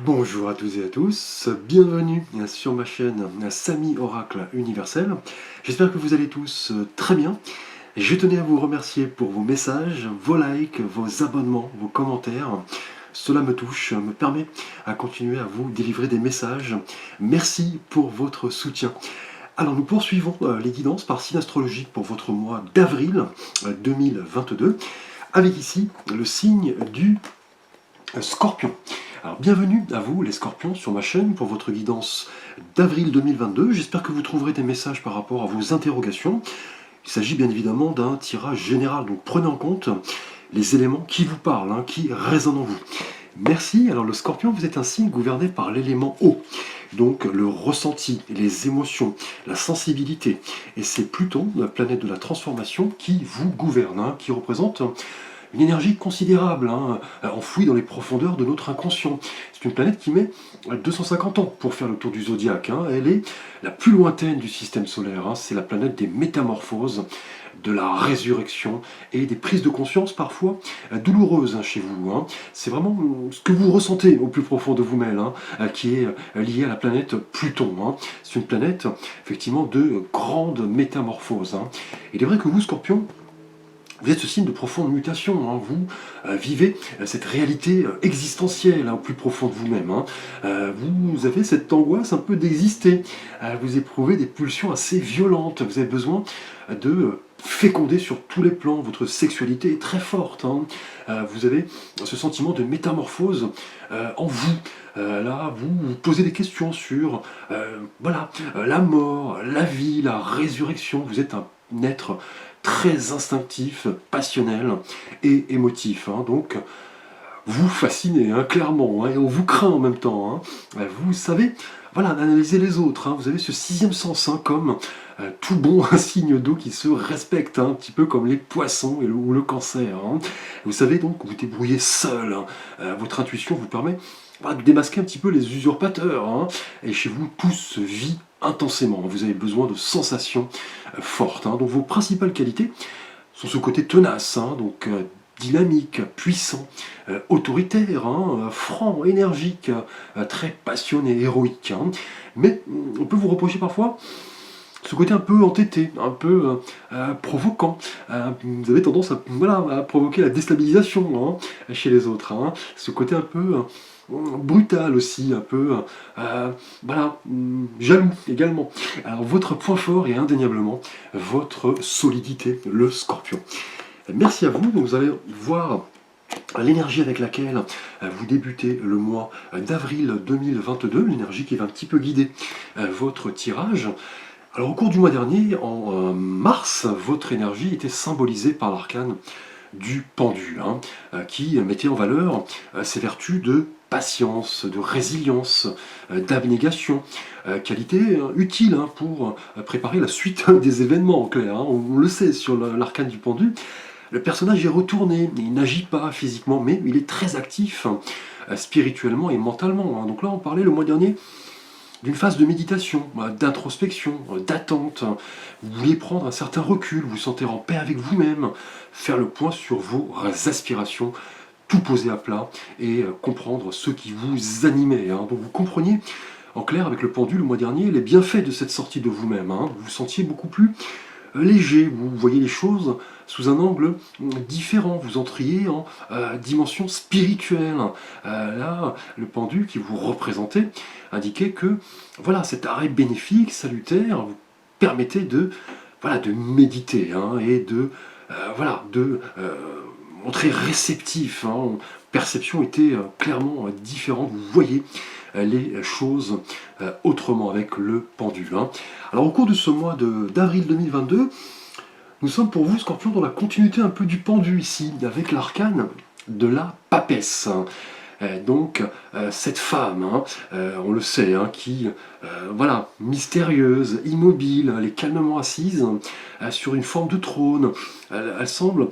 Bonjour à tous et à tous, bienvenue sur ma chaîne Samy Oracle Universel. J'espère que vous allez tous très bien. Je tenais à vous remercier pour vos messages, vos likes, vos abonnements, vos commentaires. Cela me touche, me permet à continuer à vous délivrer des messages. Merci pour votre soutien. Alors nous poursuivons les guidances par signe astrologique pour votre mois d'avril 2022, avec ici le signe du Scorpion. Alors bienvenue à vous les Scorpions sur ma chaîne pour votre guidance d'avril 2022. J'espère que vous trouverez des messages par rapport à vos interrogations. Il s'agit bien évidemment d'un tirage général, donc prenez en compte les éléments qui vous parlent, qui résonnent en vous. Merci. Alors le Scorpion, vous êtes un signe gouverné par l'élément eau. Donc le ressenti, les émotions, la sensibilité. Et c'est Pluton, la planète de la transformation, qui vous gouverne, qui représente une énergie considérable, enfouie dans les profondeurs de notre inconscient. C'est une planète qui met 250 ans pour faire le tour du zodiaque. Elle est la plus lointaine du système solaire. C'est la planète des métamorphoses, de la résurrection et des prises de conscience parfois douloureuses chez vous. C'est vraiment ce que vous ressentez au plus profond de vous-même, qui est lié à la planète Pluton. C'est une planète effectivement de grande métamorphose. Il est vrai que vous, Scorpion, vous êtes ce signe de profonde mutation, vous vivez cette réalité existentielle au plus profond de vous-même. Vous avez cette angoisse un peu d'exister, vous éprouvez des pulsions assez violentes, vous avez besoin de féconder sur tous les plans, votre sexualité est très forte, vous avez ce sentiment de métamorphose en vous. Là, vous vous posez des questions sur la mort, la vie, la résurrection, vous êtes un être très instinctif, passionnel et émotif. Donc, vous fascinez, clairement, et on vous craint en même temps. Vous savez, analyser les autres. Vous avez ce sixième sens, comme tout bon signe d'eau qui se respecte, un petit peu comme les poissons ou le cancer. Vous savez donc vous débrouillez seul. Votre intuition vous permet de démasquer un petit peu les usurpateurs. Et chez vous, tout se vit intensément. Vous avez besoin de sensations fortes. Donc vos principales qualités sont ce côté tenace, donc dynamique, puissant, autoritaire, franc, énergique, très passionné, héroïque. Mais on peut vous reprocher parfois ce côté un peu entêté, un peu provoquant. Vous avez tendance à provoquer la déstabilisation chez les autres. Ce côté un peu brutal aussi, un peu jaloux également. Alors votre point fort est indéniablement votre solidité, le Scorpion. Merci à vous, vous allez voir l'énergie avec laquelle vous débutez le mois d'avril 2022, l'énergie qui va un petit peu guider votre tirage. Alors au cours du mois dernier, en mars, votre énergie était symbolisée par l'arcane du pendu, qui mettait en valeur ses vertus de patience, de résilience, d'abnégation, qualité utile pour préparer la suite des événements en clair. On le sait sur l'arcane du pendu. Le personnage est retourné, il n'agit pas physiquement, mais il est très actif spirituellement et mentalement. Donc là, on parlait le mois dernier d'une phase de méditation, d'introspection, d'attente. Vous vouliez prendre un certain recul, vous sentez en paix avec vous-même, faire le point sur vos aspirations, tout poser à plat et comprendre ce qui vous animait. Donc vous compreniez en clair avec le pendule le mois dernier les bienfaits de cette sortie de vous-même. Vous vous sentiez beaucoup plus léger, vous voyez les choses sous un angle différent, vous entriez en dimension spirituelle. Là, le pendu qui vous représentait indiquait que cet arrêt bénéfique, salutaire, vous permettait de méditer et de montrer réceptif. Perception était clairement différente, vous voyez les choses autrement avec le pendule. Alors au cours de ce mois d'avril 2022, nous sommes pour vous, Scorpion, dans la continuité un peu du pendu ici, avec l'arcane de la papesse. Donc cette femme, on le sait, qui, mystérieuse, immobile, elle est calmement assise sur une forme de trône. Elle semble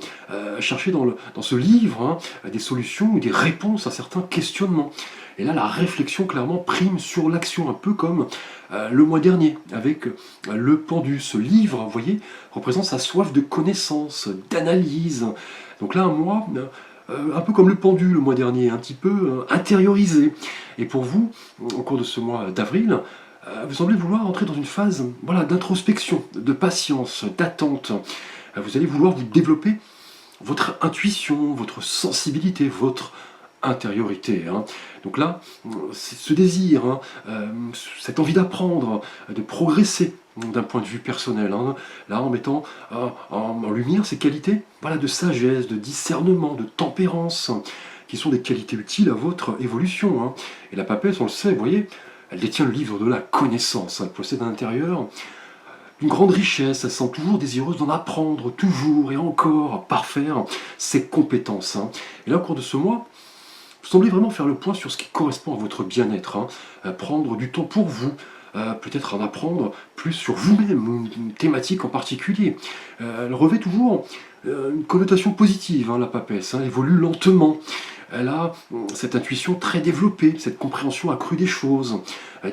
chercher dans ce livre des solutions ou des réponses à certains questionnements. Et là, la réflexion clairement prime sur l'action, un peu comme le mois dernier, avec le pendu. Ce livre, vous voyez, représente sa soif de connaissance, d'analyse. Donc là, un mois un peu comme le pendu le mois dernier, un petit peu intériorisé. Et pour vous, au cours de ce mois d'avril, vous semblez vouloir entrer dans une phase voilà, d'introspection, de patience, d'attente. Vous allez vouloir vous développer votre intuition, votre sensibilité, votre intériorité. Hein. Donc là, c'est ce désir, hein, cette envie d'apprendre, de progresser d'un point de vue personnel. Hein. Là, en mettant en lumière ces qualités voilà, de sagesse, de discernement, de tempérance, qui sont des qualités utiles à votre évolution. Hein. Et la papesse, on le sait, vous voyez, elle détient le livre de la connaissance. Elle possède à l'intérieur une grande richesse, elle sent toujours désireuse d'en apprendre, toujours et encore, à parfaire ses compétences. Hein. Et là, au cours de ce mois, vous semblez vraiment faire le point sur ce qui correspond à votre bien-être, hein. Prendre du temps pour vous, peut-être en apprendre plus sur vous-même, une thématique en particulier. Elle revêt toujours une connotation positive, hein, la papesse, hein, elle évolue lentement. Elle a cette intuition très développée, cette compréhension accrue des choses,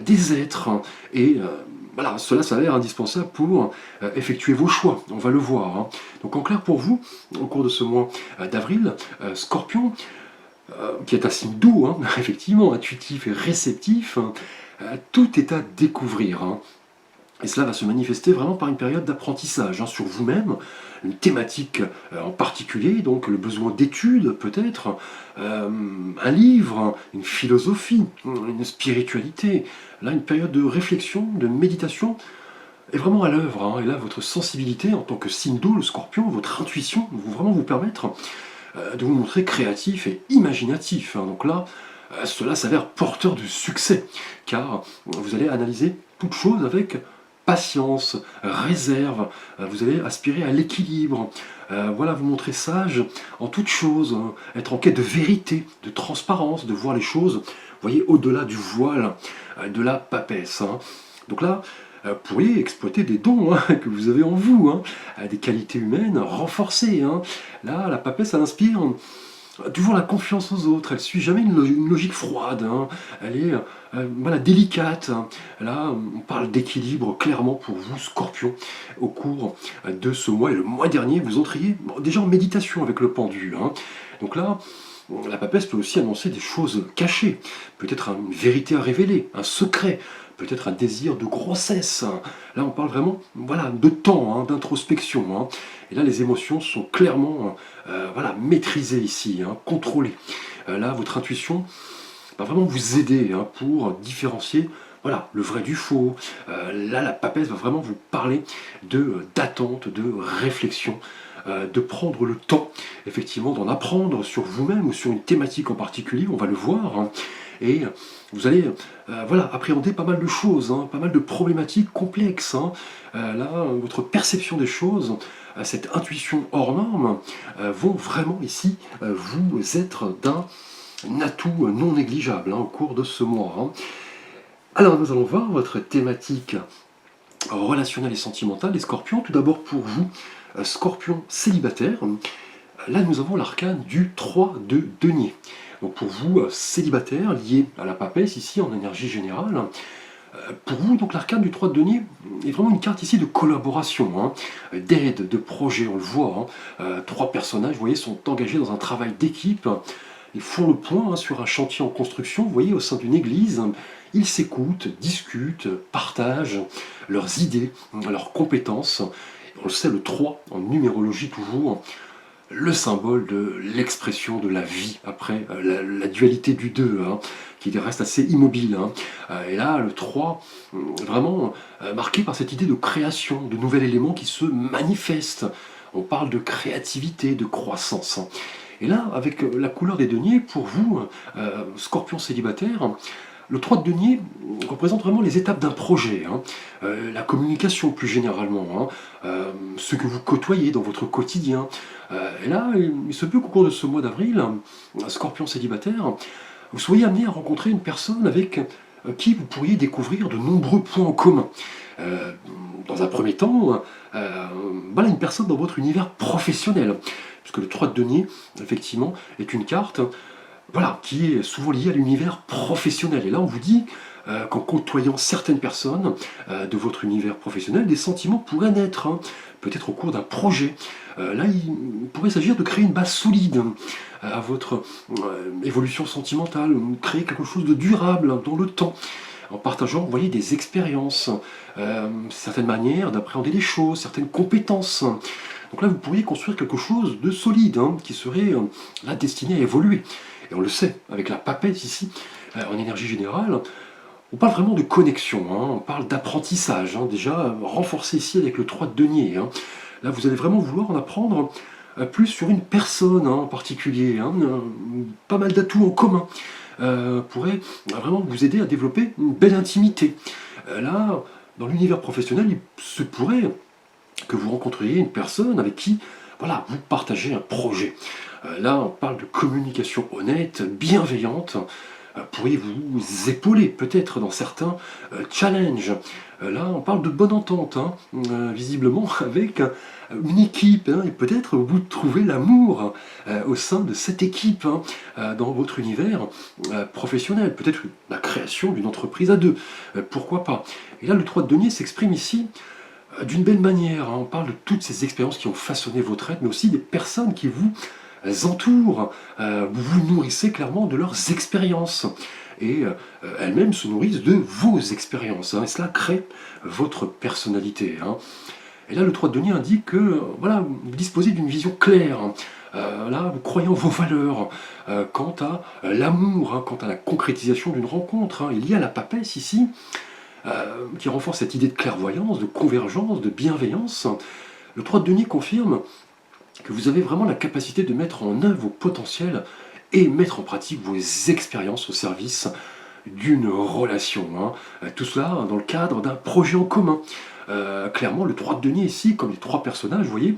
des êtres, hein, et voilà, cela s'avère indispensable pour effectuer vos choix, on va le voir. Hein. Donc en clair pour vous, au cours de ce mois d'avril, Scorpion, qui est un signe d'eau, hein, effectivement, intuitif et réceptif, hein, tout est à découvrir. Hein. Et cela va se manifester vraiment par une période d'apprentissage hein, sur vous-même, une thématique en particulier, donc le besoin d'études peut-être, un livre, une philosophie, une spiritualité. Là, une période de réflexion, de méditation est vraiment à l'œuvre. Hein. Et là, votre sensibilité en tant que signe d'eau, le Scorpion, votre intuition, vont vraiment vous permettre de vous montrer créatif et imaginatif. Hein. Donc là, cela s'avère porteur de succès, car vous allez analyser toute chose avec patience, réserve, vous allez aspirer à l'équilibre, voilà, vous montrer sage en toute chose, hein, être en quête de vérité, de transparence, de voir les choses, vous voyez, au-delà du voile, de la papesse. Hein. Donc là, vous pourriez exploiter des dons hein, que vous avez en vous, hein, des qualités humaines renforcées. Hein. Là, la papesse, elle inspire toujours la confiance aux autres, elle ne suit jamais une logique froide, hein. Elle est voilà, délicate. Hein. Là, on parle d'équilibre clairement pour vous, Scorpion, au cours de ce mois. Et le mois dernier, vous entriez déjà en méditation avec le pendu. Hein. Donc là, la papesse peut aussi annoncer des choses cachées, peut-être une vérité à révéler, un secret, peut-être un désir de grossesse. Hein. Là, on parle vraiment voilà, de temps, hein, d'introspection. Hein. Et là, les émotions sont clairement voilà, maîtrisées ici, hein, contrôlées. Là, votre intuition va vraiment vous aider hein, pour différencier voilà, le vrai du faux. Là, la papesse va vraiment vous parler d'attente, de réflexion, de prendre le temps, effectivement, d'en apprendre sur vous-même ou sur une thématique en particulier, on va le voir. Hein. Et vous allez voilà, appréhender pas mal de choses, hein, pas mal de problématiques complexes. Hein. Là, votre perception des choses, cette intuition hors norme, vont vraiment ici vous être d'un atout non négligeable hein, au cours de ce mois. Hein. Alors nous allons voir votre thématique relationnelle et sentimentale des scorpions. Tout d'abord pour vous, scorpion célibataire. Là nous avons l'arcane du 3 de denier. Donc pour vous, célibataire, lié à la papesse ici en énergie générale, pour vous, donc l'arcane du 3 de denier est vraiment une carte ici de collaboration, hein, d'aide, de projet, on le voit. Hein. Trois personnages, vous voyez, sont engagés dans un travail d'équipe. Ils font le point hein, sur un chantier en construction, vous voyez, au sein d'une église. Ils s'écoutent, discutent, partagent leurs idées, leurs compétences. On le sait, le 3, en numérologie toujours, le symbole de l'expression de la vie, après la dualité du 2, hein, qui reste assez immobile. Hein. Et là, le 3, vraiment marqué par cette idée de création, de nouvel élément qui se manifeste. On parle de créativité, de croissance. Hein. Et là, avec la couleur des deniers, pour vous, scorpion célibataire, le 3 de denier représente vraiment les étapes d'un projet, hein, la communication plus généralement, hein, ce que vous côtoyez dans votre quotidien. Et là, il se peut qu'au cours de ce mois d'avril, scorpion célibataire, vous soyez amené à rencontrer une personne avec qui vous pourriez découvrir de nombreux points en commun. Dans un premier temps, voilà une personne dans votre univers professionnel, puisque le 3 de denier, effectivement, est une carte voilà, qui est souvent lié à l'univers professionnel. Et là, on vous dit qu'en côtoyant certaines personnes de votre univers professionnel, des sentiments pourraient naître, hein, peut-être au cours d'un projet. Là, il pourrait s'agir de créer une base solide à votre évolution sentimentale, créer quelque chose de durable dans le temps, en partageant, vous voyez, des expériences, certaines manières d'appréhender les choses, certaines compétences. Donc là, vous pourriez construire quelque chose de solide, hein, qui serait là destiné à évoluer. Et on le sait, avec la papette ici, en énergie générale, on parle vraiment de connexion, hein, on parle d'apprentissage, hein, déjà renforcé ici avec le 3 de denier. Hein. Là, vous allez vraiment vouloir en apprendre plus sur une personne hein, en particulier, hein, pas mal d'atouts en commun pourrait vraiment vous aider à développer une belle intimité. Là, dans l'univers professionnel, il se pourrait que vous rencontriez une personne avec qui voilà, vous partagez un projet. Là, on parle de communication honnête, bienveillante. Pourriez-vous épauler peut-être dans certains challenges. Là, on parle de bonne entente, hein, visiblement avec une équipe, hein, et peut-être vous trouvez l'amour au sein de cette équipe, hein, dans votre univers professionnel, peut-être la création d'une entreprise à deux, pourquoi pas. Et là, le 3 de denier s'exprime ici d'une belle manière, hein. On parle de toutes ces expériences qui ont façonné votre être, mais aussi des personnes qui vous entourent. Vous vous nourrissez clairement de leurs expériences. Et elles-mêmes se nourrissent de vos expériences. Hein, et cela crée votre personnalité. Hein. Et là, le 3 de denier indique que voilà, vous disposez d'une vision claire. Hein. Là, vous croyez en vos valeurs quant à l'amour, hein, quant à la concrétisation d'une rencontre. Hein. Il y a la papesse ici, qui renforce cette idée de clairvoyance, de convergence, de bienveillance. Le 3 de denier confirme que vous avez vraiment la capacité de mettre en œuvre vos potentiels et mettre en pratique vos expériences au service d'une relation. Hein. Tout cela dans le cadre d'un projet en commun. Clairement, le 3 de denier ici, comme les 3 personnages, vous voyez,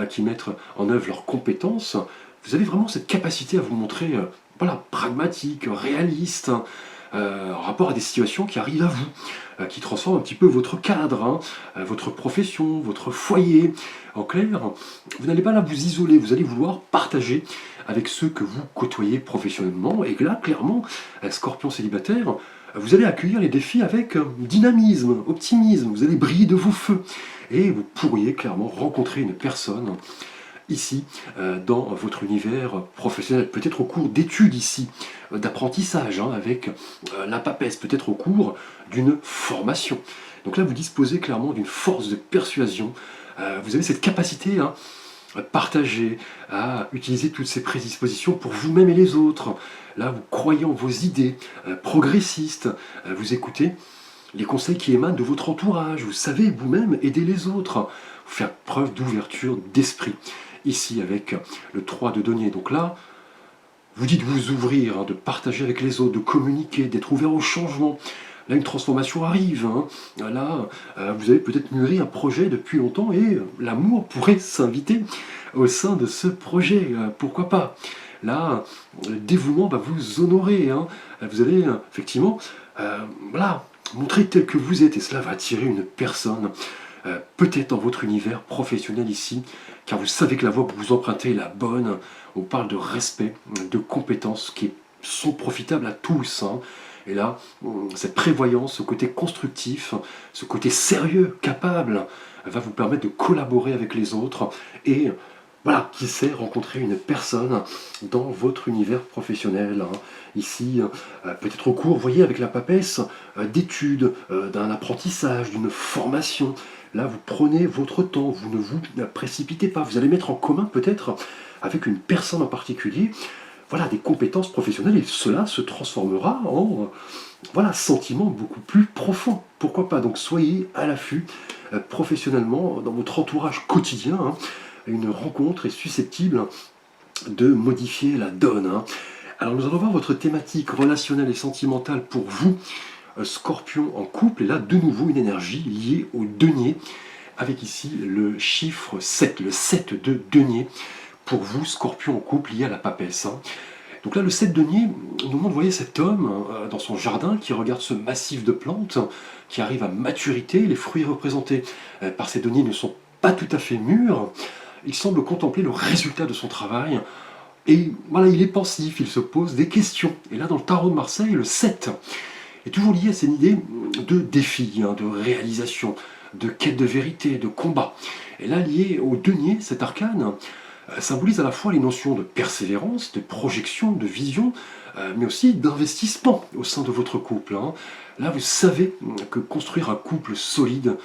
qui mettent en œuvre leurs compétences, vous avez vraiment cette capacité à vous montrer voilà, pragmatique, réaliste, hein, en rapport à des situations qui arrivent à vous, qui transforment un petit peu votre cadre, hein, votre profession, votre foyer. En clair, vous n'allez pas là vous isoler, vous allez vouloir partager avec ceux que vous côtoyez professionnellement. Et là, clairement, Scorpion célibataire, vous allez accueillir les défis avec dynamisme, optimisme, vous allez briller de vos feux. Et vous pourriez clairement rencontrer une personne ici, dans votre univers professionnel, peut-être au cours d'études ici, d'apprentissage, hein, avec la papesse, peut-être au cours d'une formation. Donc là, vous disposez clairement d'une force de persuasion, vous avez cette capacité hein, à partager, à utiliser toutes ces prédispositions pour vous-même et les autres. Là, vous croyez en vos idées progressistes, vous écoutez les conseils qui émanent de votre entourage, vous savez vous-même aider les autres, faire preuve d'ouverture d'esprit. Ici, avec le 3 de denier. Donc là, vous dites vous ouvrir, hein, de partager avec les autres, de communiquer, d'être ouvert au changement. Là, une transformation arrive. Hein. Là, vous avez peut-être mûri un projet depuis longtemps et l'amour pourrait s'inviter au sein de ce projet. Pourquoi pas? Là, le dévouement va vous honorer. Hein. Vous allez effectivement voilà, montrer tel que vous êtes et cela va attirer une personne. Peut-être dans votre univers professionnel ici, car vous savez que la voie que vous empruntez est la bonne. On parle de respect, de compétences qui sont profitables à tous. Hein. Et là, cette prévoyance, ce côté constructif, ce côté sérieux, capable, va vous permettre de collaborer avec les autres et voilà, qui sait rencontrer une personne dans votre univers professionnel. Hein. Ici, peut-être au cours, vous voyez, avec la papesse, d'études, d'un apprentissage, d'une formation. Là, vous prenez votre temps, vous ne vous précipitez pas. Vous allez mettre en commun peut-être avec une personne en particulier, voilà, des compétences professionnelles et cela se transformera en voilà, sentiment beaucoup plus profond. Pourquoi pas? Donc soyez à l'affût professionnellement dans votre entourage quotidien. Hein. Une rencontre est susceptible de modifier la donne. Hein. Alors nous allons voir votre thématique relationnelle et sentimentale pour vous, Scorpion en couple, et là de nouveau une énergie liée au denier, avec ici le chiffre 7, le 7 de denier, pour vous, Scorpion en couple, lié à la papesse. Hein. Donc là, le 7 denier nous montre, vous voyez, cet homme dans son jardin qui regarde ce massif de plantes qui arrive à maturité. Les fruits représentés par ces deniers ne sont pas tout à fait mûrs. Il semble contempler le résultat de son travail, Et voilà, il est pensif, il se pose des questions. Et là, dans le tarot de Marseille, le 7 est toujours lié à cette idée de défi, de réalisation, de quête de vérité, de combat. Et là, lié au denier, cet arcane symbolise à la fois les notions de persévérance, de projection, de vision, mais aussi d'investissement au sein de votre couple. Là, vous savez que construire un couple solide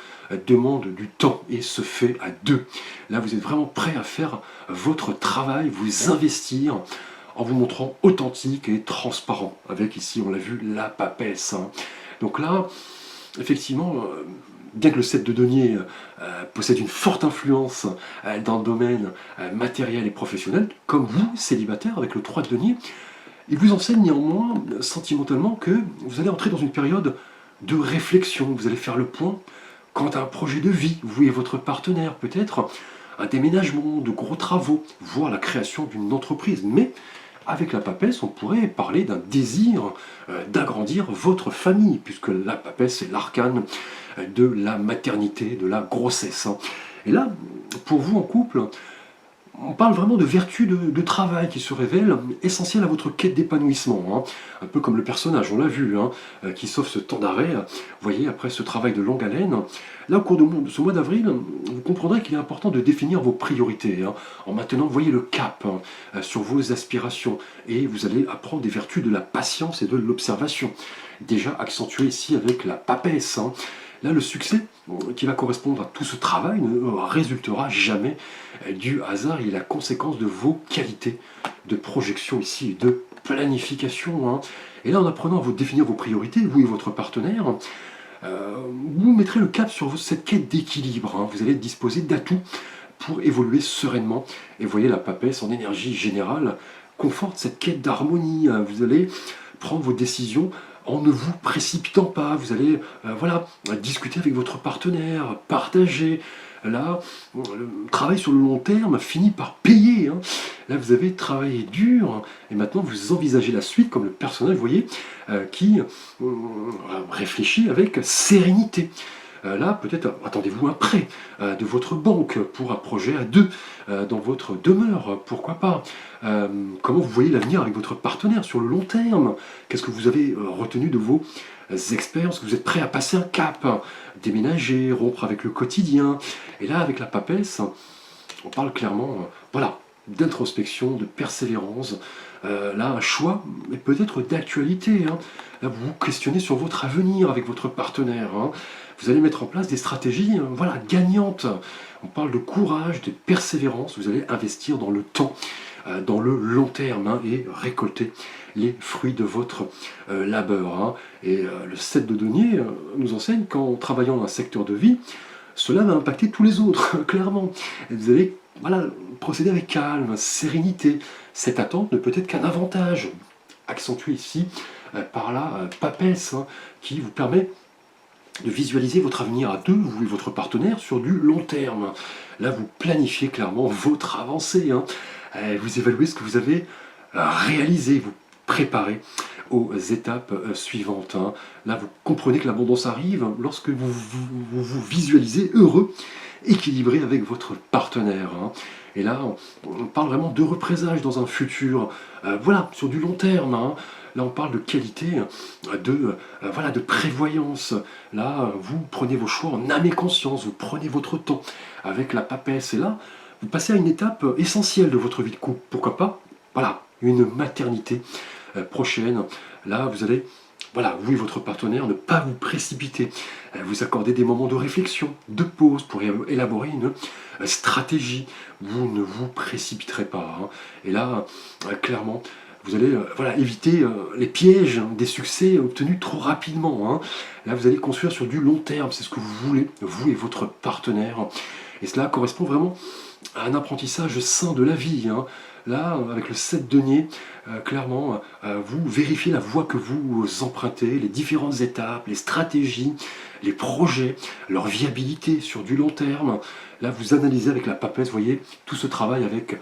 demande du temps et se fait à deux. Là, vous êtes vraiment prêt à faire votre travail, vous investir en vous montrant authentique et transparent, avec ici, on l'a vu, la papesse. Donc là, effectivement, bien que le 7 de denier possède une forte influence dans le domaine matériel et professionnel, comme vous, célibataire, avec le 3 de denier, il vous enseigne néanmoins, sentimentalement, que vous allez entrer dans une période de réflexion. Vous allez faire le point quant à un projet de vie, vous et votre partenaire, peut-être un déménagement, de gros travaux, voire la création d'une entreprise. Mais avec la papesse, on pourrait parler d'un désir d'agrandir votre famille, puisque la papesse est l'arcane de la maternité, de la grossesse. Et là, pour vous en couple, on parle vraiment de vertus de travail qui se révèlent essentielles à votre quête d'épanouissement. Un peu comme le personnage, on l'a vu, qui sauve ce temps d'arrêt, vous voyez, après ce travail de longue haleine. Là, au cours de ce mois d'avril, vous comprendrez qu'il est important de définir vos priorités, en maintenant, vous voyez, le cap sur vos aspirations. Et vous allez apprendre des vertus de la patience et de l'observation, déjà accentuées ici avec la papesse. Là, le succès qui va correspondre à tout ce travail ne résultera jamais du hasard. Il est la conséquence de vos qualités de projection ici et de planification. Et là, en apprenant à vous définir vos priorités, vous et votre partenaire, vous mettrez le cap sur cette quête d'équilibre. Vous allez disposer d'atouts pour évoluer sereinement. Et vous voyez, la papesse, en énergie générale, conforte cette quête d'harmonie. Vous allez prendre vos décisions en ne vous précipitant pas. Vous allez voilà, discuter avec votre partenaire, partager. Là, le travail sur le long terme finit par payer. Là, vous avez travaillé dur et maintenant vous envisagez la suite comme le personnage, vous voyez, qui réfléchit avec sérénité. Là, peut-être attendez-vous un prêt de votre banque pour un projet à deux dans votre demeure, pourquoi pas. Comment vous voyez l'avenir avec votre partenaire sur le long terme? Qu'est-ce que vous avez retenu de vos expériences? Que vous êtes prêt à passer un cap, déménager, rompre avec le quotidien? Et là, avec la papesse, on parle clairement, voilà, d'introspection, de persévérance. Là, un choix, mais peut-être d'actualité. Là, vous vous questionnez sur votre avenir avec votre partenaire. Vous allez mettre en place des stratégies voilà, gagnantes. On parle de courage, de persévérance. Vous allez investir dans le temps, dans le long terme, et récolter les fruits de votre labeur. Et le 7 de denier nous enseigne qu'en travaillant dans un secteur de vie, cela va impacter tous les autres, clairement. Et vous allez voilà, procéder avec calme, sérénité. Cette attente ne peut être qu'un avantage, accentué ici par la papesse, qui vous permet de visualiser votre avenir à deux, vous et votre partenaire, sur du long terme. Là, vous planifiez clairement votre avancée. Vous évaluez ce que vous avez réalisé, vous préparez aux étapes suivantes. Là, vous comprenez que l'abondance arrive lorsque vous visualisez heureux, équilibré avec votre partenaire. Et là, on parle vraiment d'heureux présage dans un futur, voilà, sur du long terme. Là, on parle de qualité, voilà, de prévoyance. Là, vous prenez vos choix en âme et conscience, vous prenez votre temps avec la papesse. Et là, vous passez à une étape essentielle de votre vie de couple. Pourquoi pas, voilà, une maternité prochaine. Là, vous allez, voilà, vous et votre partenaire, ne pas vous précipiter. Vous accorder des moments de réflexion, de pause pour élaborer une stratégie. Vous ne vous précipiterez pas. Et là, clairement, vous allez voilà, éviter les pièges des succès obtenus trop rapidement. Là, vous allez construire sur du long terme. C'est ce que vous voulez, vous et votre partenaire. Et cela correspond vraiment à un apprentissage sain de la vie. Là, avec le 7 denier, clairement, vous vérifiez la voie que vous empruntez, les différentes étapes, les stratégies, les projets, leur viabilité sur du long terme. Là, vous analysez avec la papesse, vous voyez, tout ce travail avec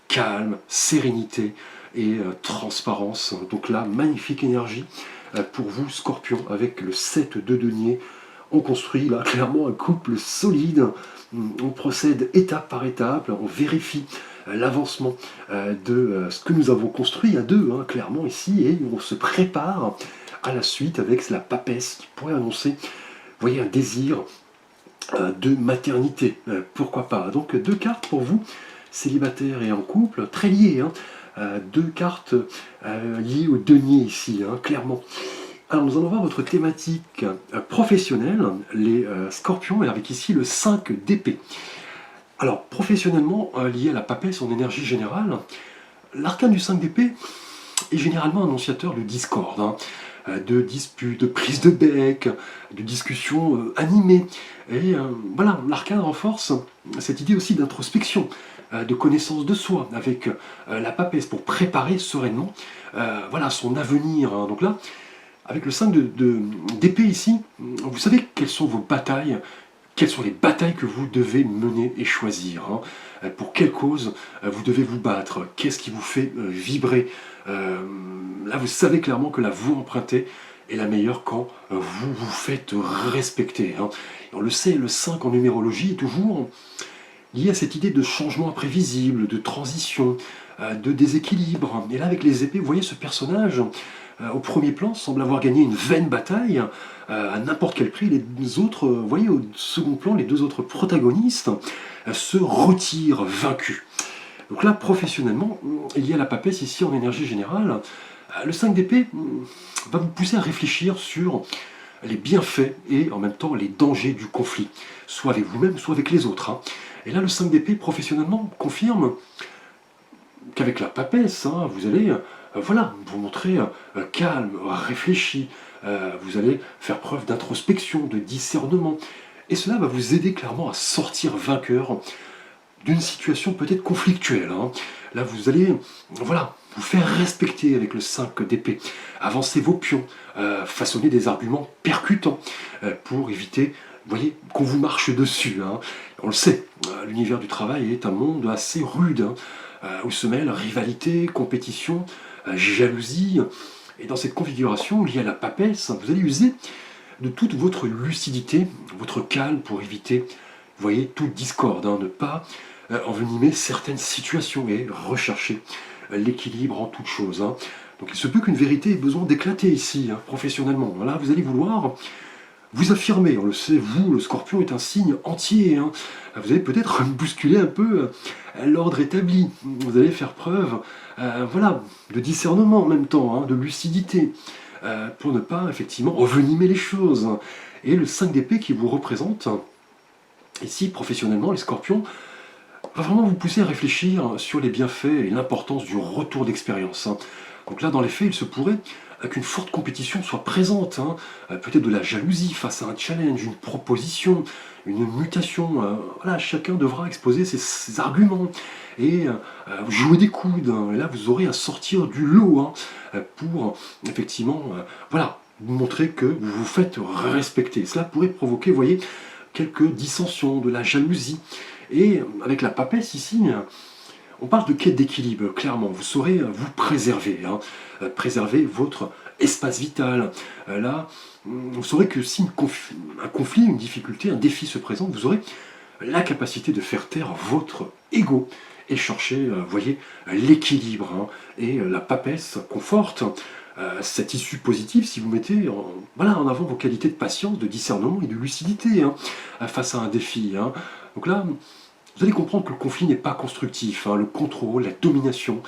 calme, sérénité et transparence. Donc là, magnifique énergie pour vous, Scorpion, avec le 7 de denier on construit là clairement un couple solide. On procède étape par étape, on vérifie l'avancement de ce que nous avons construit à deux, hein, clairement ici, et on se prépare à la suite avec la papesse qui pourrait annoncer, vous voyez, un désir de maternité, pourquoi pas. Donc deux cartes pour vous, célibataires et en couple, très liées, hein, deux cartes liées au denier ici, hein, clairement. Alors nous allons voir votre thématique professionnelle, les scorpions, et avec ici le 5 d'épée. Alors professionnellement, lié à la papesse en énergie générale, l'arcane du 5 d'épée est généralement annonciateur de discorde, hein, de disputes, de prises de bec, de discussions animées. Et voilà, l'arcane renforce cette idée aussi d'introspection, de connaissance de soi, avec la papesse pour préparer sereinement voilà, son avenir, hein. Donc là, avec le 5 d'épée ici, vous savez quelles sont vos batailles, quelles sont les batailles que vous devez mener et choisir, hein. Pour quelle cause vous devez vous battre, qu'est-ce qui vous fait vibrer. Là, vous savez clairement que la voie empruntée est la meilleure quand vous vous faites respecter, hein. Et on le sait, le 5 en numérologie est toujours lié à cette idée de changement imprévisible, de transition, de déséquilibre. Et là, avec les épées, vous voyez ce personnage au premier plan semble avoir gagné une vaine bataille à n'importe quel prix. Les autres, vous voyez au second plan, les deux autres protagonistes se retirent vaincus. Donc là, professionnellement, il y a la papesse ici en énergie générale. Le 5 d'épée va vous pousser à réfléchir sur les bienfaits et en même temps les dangers du conflit, soit avec vous-même, soit avec les autres, hein. Et là, le 5 d'épée, professionnellement, confirme qu'avec la papesse, hein, vous allez voilà, vous montrer calme, réfléchi, vous allez faire preuve d'introspection, de discernement. Et cela va vous aider clairement à sortir vainqueur d'une situation peut-être conflictuelle, hein. Là, vous allez voilà, vous faire respecter avec le 5 d'épée, avancer vos pions, façonner des arguments percutants pour éviter, vous voyez, qu'on vous marche dessus, hein. On le sait, l'univers du travail est un monde assez rude, hein, où se mêlent rivalité, compétition, jalousie. Et dans cette configuration liée à la papesse, vous allez user de toute votre lucidité, votre calme pour éviter, vous voyez, toute discorde, hein, ne pas envenimer certaines situations et rechercher l'équilibre en toute chose, hein. Donc il se peut qu'une vérité ait besoin d'éclater ici, hein, professionnellement. Là, vous allez vouloir vous affirmer. On le sait, vous, le scorpion est un signe entier, hein. Vous allez peut-être bousculer un peu l'ordre établi. Vous allez faire preuve voilà, de discernement en même temps, hein, de lucidité, pour ne pas effectivement envenimer les choses. Et le 5 d'épée qui vous représente, ici professionnellement, les scorpions, va vraiment vous pousser à réfléchir sur les bienfaits et l'importance du retour d'expérience, hein. Donc là, dans les faits, il se pourrait qu'une forte compétition soit présente, hein, peut-être de la jalousie face à un challenge, une proposition, une mutation. Voilà, chacun devra exposer ses arguments et jouer des coudes, hein. Et là, vous aurez à sortir du lot, hein, pour effectivement voilà, vous montrer que vous vous faites respecter. Cela pourrait provoquer, vous voyez, quelques dissensions, de la jalousie. Et avec la papesse ici, on parle de quête d'équilibre, clairement. Vous saurez vous préserver, hein, préserver votre espace vital. Là, vous saurez que si un conflit, une difficulté, un défi se présente, vous aurez la capacité de faire taire votre ego et chercher, vous voyez, l'équilibre, hein. Et la papesse conforte cette issue positive si vous mettez voilà, en avant vos qualités de patience, de discernement et de lucidité, hein, face à un défi, hein. Donc là, vous allez comprendre que le conflit n'est pas constructif, hein, le contrôle, la domination.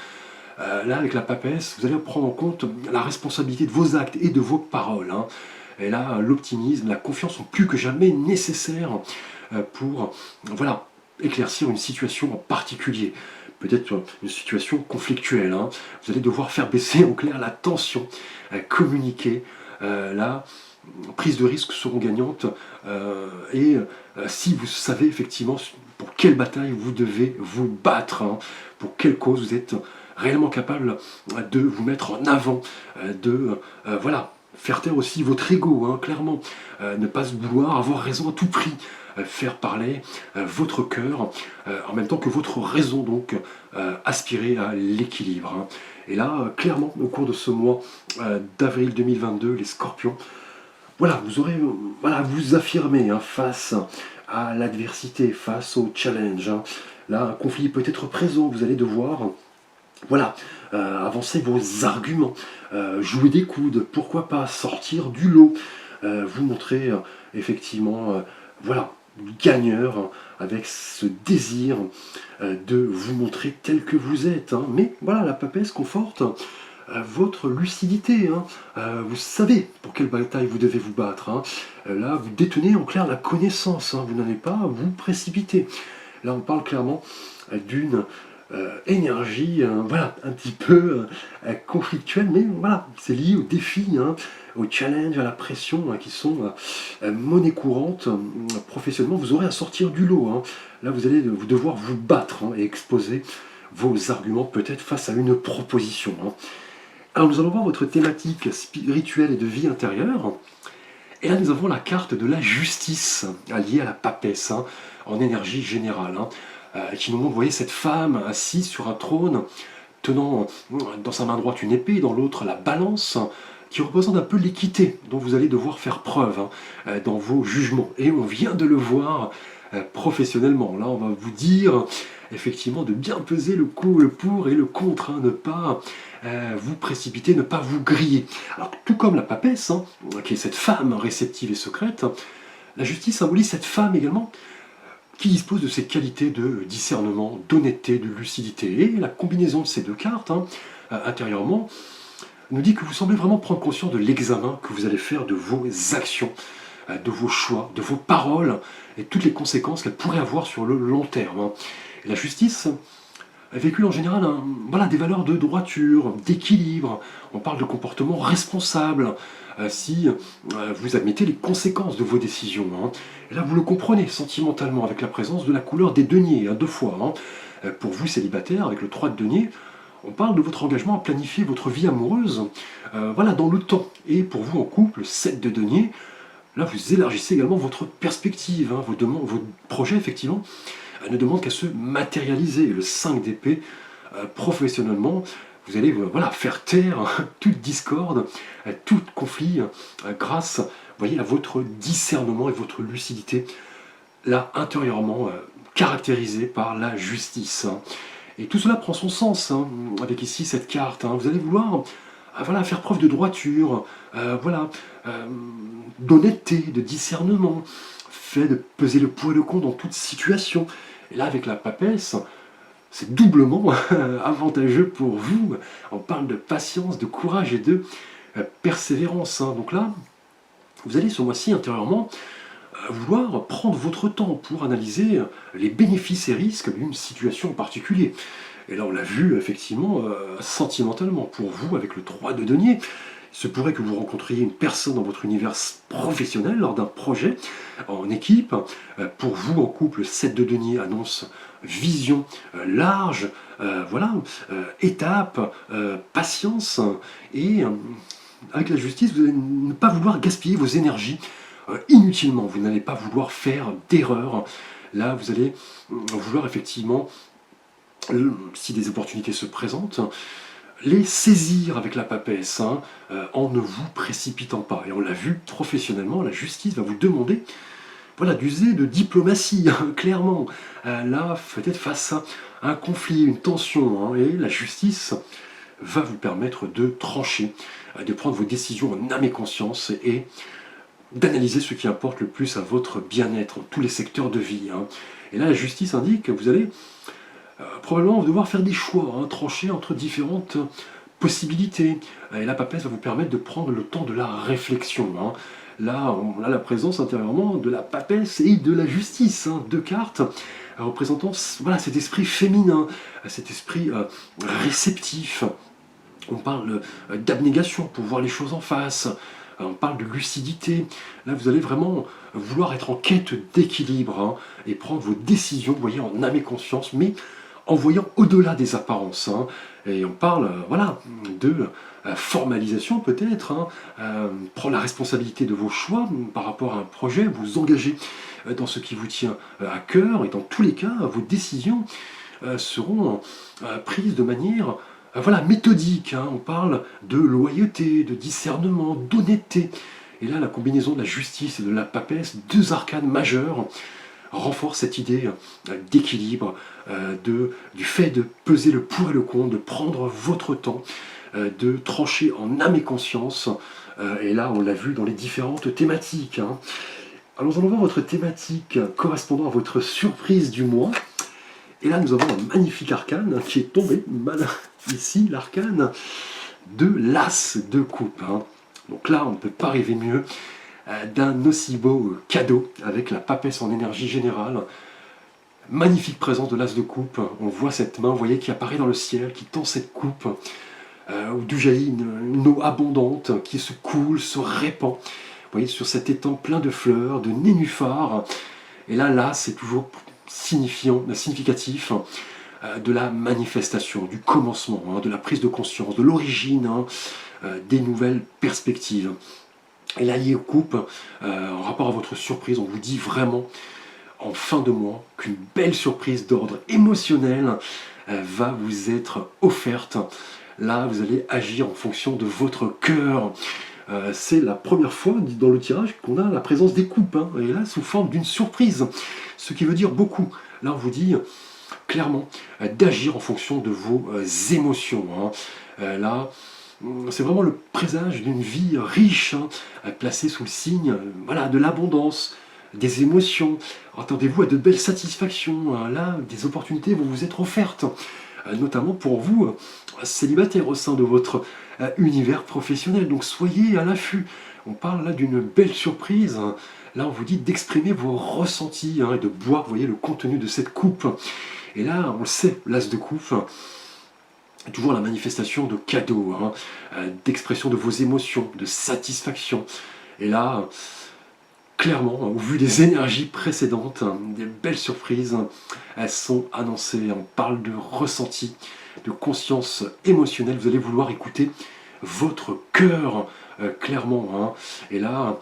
Là, avec la papesse, vous allez prendre en compte la responsabilité de vos actes et de vos paroles, hein. Et là, l'optimisme, la confiance sont plus que jamais nécessaires pour voilà, éclaircir une situation en particulier. Peut-être une situation conflictuelle, hein. Vous allez devoir faire baisser en clair la tension, communiquer. Là, prises de risques seront gagnantes et si vous savez effectivement pour quelle bataille vous devez vous battre, hein, pour quelle cause vous êtes réellement capable de vous mettre en avant, de voilà, faire taire aussi votre ego, hein, clairement, ne pas vouloir avoir raison à tout prix, faire parler votre cœur en même temps que votre raison, donc aspirer à l'équilibre, hein. Et là, clairement, au cours de ce mois d'avril 2022, les scorpions voilà, vous aurez voilà, à vous affirmer hein, face à l'adversité, face au challenge, hein. Là, un conflit peut être présent, vous allez devoir voilà, avancer vos arguments, jouer des coudes, pourquoi pas sortir du lot, vous montrer effectivement, voilà, gagneur hein, avec ce désir de vous montrer tel que vous êtes, hein. Mais voilà, la papesse conforte votre lucidité, hein. Vous savez pour quelle bataille vous devez vous battre, hein. Là, vous détenez en clair la connaissance, hein. Vous n'allez pas vous précipiter. Là, on parle clairement d'une énergie, voilà, un petit peu conflictuelle, mais voilà, c'est lié aux défis, hein, aux challenges, à la pression, hein, qui sont monnaie courante. Professionnellement, vous aurez à sortir du lot, hein. Là, vous allez vous devoir vous battre hein, et exposer vos arguments peut-être face à une proposition, hein. Alors, nous allons voir votre thématique spirituelle et de vie intérieure. Et là, nous avons la carte de la justice, liée à la papesse, hein, en énergie générale, hein, qui nous montre, vous voyez, cette femme assise sur un trône, tenant dans sa main droite une épée, dans l'autre la balance, qui représente un peu l'équité dont vous allez devoir faire preuve hein, dans vos jugements. Et on vient de le voir professionnellement. Là, on va vous dire effectivement de bien peser le pour et le contre, hein, ne pas vous précipiter, ne pas vous griller. Alors, tout comme la papesse, hein, qui est cette femme réceptive et secrète, la justice symbolise cette femme également qui dispose de ces qualités de discernement, d'honnêteté, de lucidité. Et la combinaison de ces deux cartes, hein, intérieurement, nous dit que vous semblez vraiment prendre conscience de l'examen que vous allez faire de vos actions, de vos choix, de vos paroles, et toutes les conséquences qu'elles pourraient avoir sur le long terme, hein. Et la justice véhicule en général voilà, des valeurs de droiture, d'équilibre. On parle de comportement responsable, si vous admettez les conséquences de vos décisions, hein. Et là, vous le comprenez sentimentalement avec la présence de la couleur des deniers, hein, deux fois, hein. Pour vous, célibataire, avec le 3 de denier, on parle de votre engagement à planifier votre vie amoureuse voilà, dans le temps. Et pour vous, en couple, 7 de denier, là, vous élargissez également votre perspective, hein. Vos projets, effectivement, ne demandent qu'à se matérialiser. Et le 5 d'épée, professionnellement, vous allez voilà, faire taire toute discorde, tout conflit, grâce voyez, à votre discernement et votre lucidité, là, intérieurement, caractérisée par la justice, hein. Et tout cela prend son sens, hein, avec ici cette carte, hein. Vous allez vouloir voilà, faire preuve de droiture, voilà, d'honnêteté, de discernement, fait de peser le pour et le contre dans toute situation. Et là, avec la papesse, c'est doublement avantageux pour vous. On parle de patience, de courage et de persévérance, hein. Donc là, vous allez ce mois-ci intérieurement vouloir prendre votre temps pour analyser les bénéfices et risques d'une situation en particulier. Et là, on l'a vu effectivement sentimentalement pour vous avec le 3 de denier. Il se pourrait que vous rencontriez une personne dans votre univers professionnel lors d'un projet en équipe. Pour vous, en couple, 7 de denier annonce vision large, voilà, étape, patience. Et avec la justice, vous allez ne pas vouloir gaspiller vos énergies inutilement. Vous n'allez pas vouloir faire d'erreur. Là, vous allez vouloir effectivement, si des opportunités se présentent, les saisir avec la papesse, hein, en ne vous précipitant pas. Et on l'a vu professionnellement, la justice va vous demander voilà, d'user de diplomatie, hein, clairement. Là, peut-être face à un conflit, une tension, hein, et la justice va vous permettre de trancher, de prendre vos décisions en âme et conscience et d'analyser ce qui importe le plus à votre bien-être dans tous les secteurs de vie, hein. Et là, la justice indique que vous allez probablement devoir faire des choix, hein, trancher entre différentes possibilités. Et la papesse va vous permettre de prendre le temps de la réflexion, hein. Là, on a la présence intérieurement de la papesse et de la justice, hein, deux cartes représentant voilà, cet esprit féminin, cet esprit réceptif. On parle d'abnégation pour voir les choses en face. On parle de lucidité. Là, vous allez vraiment vouloir être en quête d'équilibre, hein, et prendre vos décisions, vous voyez, en âme et conscience, mais en voyant au-delà des apparences, hein. Et on parle voilà, de formalisation peut-être, hein, prendre la responsabilité de vos choix par rapport à un projet, vous engager dans ce qui vous tient à cœur, et dans tous les cas, vos décisions seront prises de manière voilà, méthodique, hein. On parle de loyauté, de discernement, d'honnêteté. Et là, la combinaison de la justice et de la papesse, deux arcanes majeures, renforce cette idée d'équilibre, du fait de peser le pour et le contre, de prendre votre temps, de trancher en âme et conscience. Et là, on l'a vu dans les différentes thématiques. Hein. Alors, nous allons voir votre thématique correspondant à votre surprise du mois. Et là, nous avons un magnifique arcane qui est tombé, mal ici, l'arcane de l'As de coupe. Hein. Donc là, on ne peut pas rêver mieux d'un aussi beau cadeau avec la papesse en énergie générale. Magnifique présence de l'As de coupe. On voit cette main, vous voyez, qui apparaît dans le ciel, qui tend cette coupe, d'où jaillit une eau abondante qui se coule, se répand. Vous voyez, sur cet étang plein de fleurs, de nénuphars. Et là, c'est toujours significatif de la manifestation, du commencement, hein, de la prise de conscience, de l'origine, hein, des nouvelles perspectives. Et là, lié aux coupes, en rapport à votre surprise, on vous dit vraiment en fin de mois qu'une belle surprise d'ordre émotionnel va vous être offerte. Là, vous allez agir en fonction de votre cœur. C'est la première fois dans le tirage qu'on a la présence des coupes, hein, et là sous forme d'une surprise, ce qui veut dire beaucoup. Là, on vous dit clairement d'agir en fonction de vos émotions. Hein. Là, c'est vraiment le présage d'une vie riche, hein, placée sous le signe voilà, de l'abondance, des émotions. Attendez-vous à de belles satisfactions. Hein. Là, des opportunités vont vous être offertes, notamment pour vous, célibataires au sein de votre univers professionnel. Donc soyez à l'affût. On parle là d'une belle surprise. Là, on vous dit d'exprimer vos ressentis, hein, et de boire, vous voyez, le contenu de cette coupe. Et là, on le sait, l'As de coupe, toujours la manifestation de cadeaux, hein, d'expression de vos émotions, de satisfaction. Et là, clairement, au vu des énergies précédentes, des belles surprises, elles sont annoncées. On parle de ressenti, de conscience émotionnelle. Vous allez vouloir écouter votre cœur, clairement. Hein. Et là,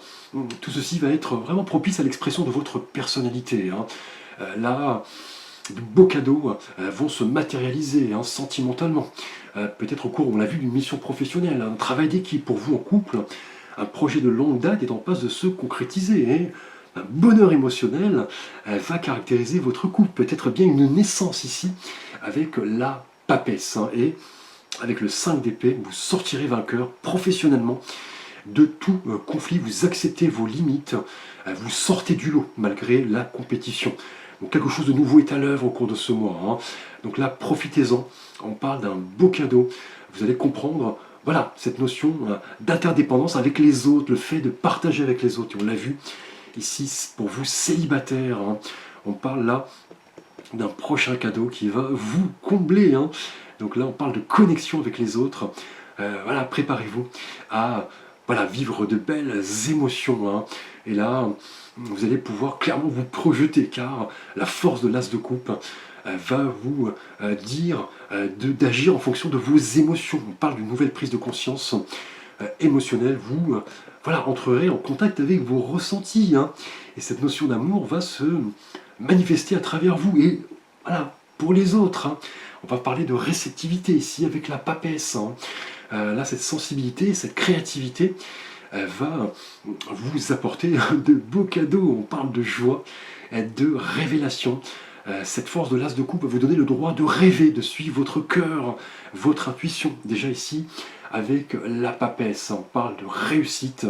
tout ceci va être vraiment propice à l'expression de votre personnalité. Hein. Là, de beaux cadeaux vont se matérialiser, hein, sentimentalement. Peut-être au cours, on l'a vu, d'une mission professionnelle, un travail d'équipe pour vous en couple. Un projet de longue date est en passe de se concrétiser. Et un bonheur émotionnel va caractériser votre couple. Peut-être bien une naissance ici avec la papesse. Hein, et avec le 5 d'épée, vous sortirez vainqueur professionnellement de tout conflit. Vous acceptez vos limites. Vous sortez du lot malgré la compétition. Donc quelque chose de nouveau est à l'œuvre au cours de ce mois. Hein. Donc là, profitez-en. On parle d'un beau cadeau. Vous allez comprendre, voilà, cette notion d'interdépendance avec les autres, le fait de partager avec les autres. Et on l'a vu ici pour vous célibataires. Hein. On parle là d'un prochain cadeau qui va vous combler. Hein. Donc là, on parle de connexion avec les autres. Voilà, préparez-vous à vivre de belles émotions. Hein. Et là, vous allez pouvoir clairement vous projeter, car la force de l'As de coupe va vous dire d'agir en fonction de vos émotions. On parle d'une nouvelle prise de conscience émotionnelle. Vous entrerez en contact avec vos ressentis. Hein. Et cette notion d'amour va se manifester à travers vous. Et voilà, pour les autres. Hein. On va parler de réceptivité ici avec la papesse. Hein. Là, cette sensibilité, cette créativité va vous apporter de beaux cadeaux. On parle de joie, de révélation. Cette force de l'As de coupe va vous donner le droit de rêver, de suivre votre cœur, votre intuition. Déjà ici, avec la papesse, on parle de réussite,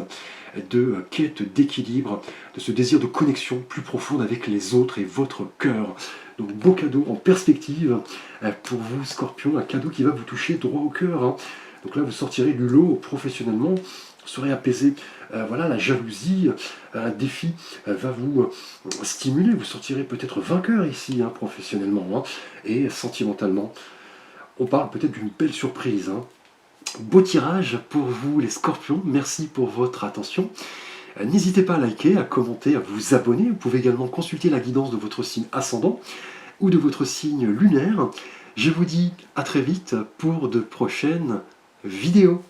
de quête d'équilibre, de ce désir de connexion plus profonde avec les autres et votre cœur. Donc beau cadeau en perspective pour vous, Scorpion, un cadeau qui va vous toucher droit au cœur. Hein. Donc là, vous sortirez du lot professionnellement, vous serez apaisé. La jalousie, un défi va vous stimuler. Vous sortirez peut-être vainqueur ici, hein, professionnellement, hein, et sentimentalement. On parle peut-être d'une belle surprise. Hein. Beau tirage pour vous, les Scorpions. Merci pour votre attention. N'hésitez pas à liker, à commenter, à vous abonner. Vous pouvez également consulter la guidance de votre signe ascendant ou de votre signe lunaire. Je vous dis à très vite pour de prochaines vidéos.